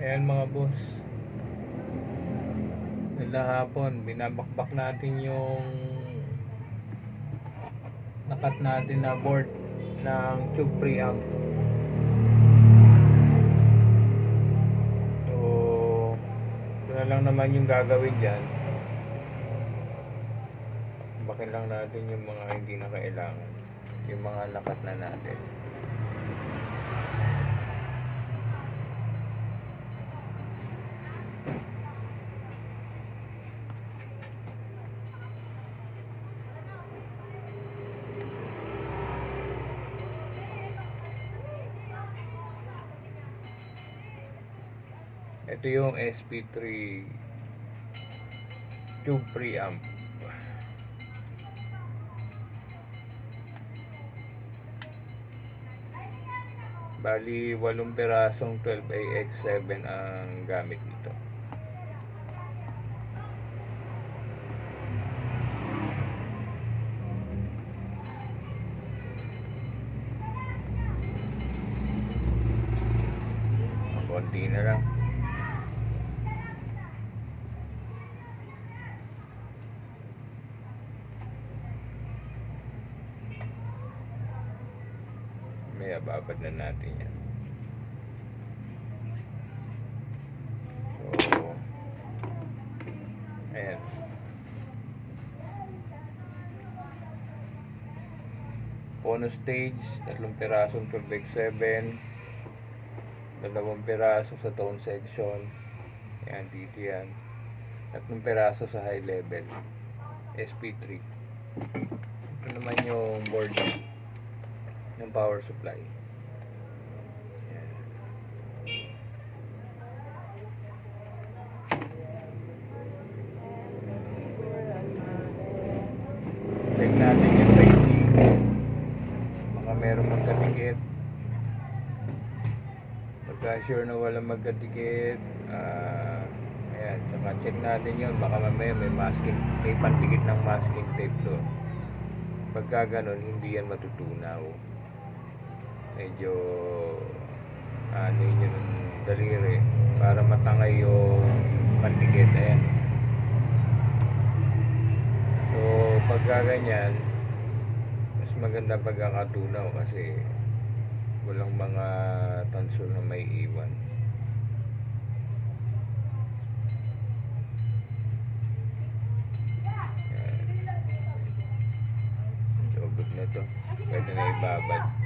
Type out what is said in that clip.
Ayan mga boss, hapon binabakbak natin yung nakat natin na board ng tube preamp. So ito na lang naman yung gagawin dyan. Bakin lang natin yung mga hindi na kailangan, yung mga nakat na natin. Ito yung SP3 tube preamp. Bali 8 pirasong 12AX7 ang gamit nito. Konti na lang. May babad na natin yan. So ayan, Pono stage 3 pirasong 12x7, 2 piraso sa tone section. Ayan, dito yan. 3 piraso sa high level SP3. Ito naman yung board ng power supply. Ayan. Check natin yung racing, baka meron magkadikit. Pagka sure na walang magkadikit, ayan, saka check natin yun, baka mamaya may pandikit ng masking tape doon. Pagka ganun, hindi yan matutunaw. Medyo yun yung daliri para matangay yung pandikit. Ayan. So pagka ganyan, mas maganda pagkakatunaw kasi walang mga tansol na may iwan. Ayan. So good na to, pwede na ibabad.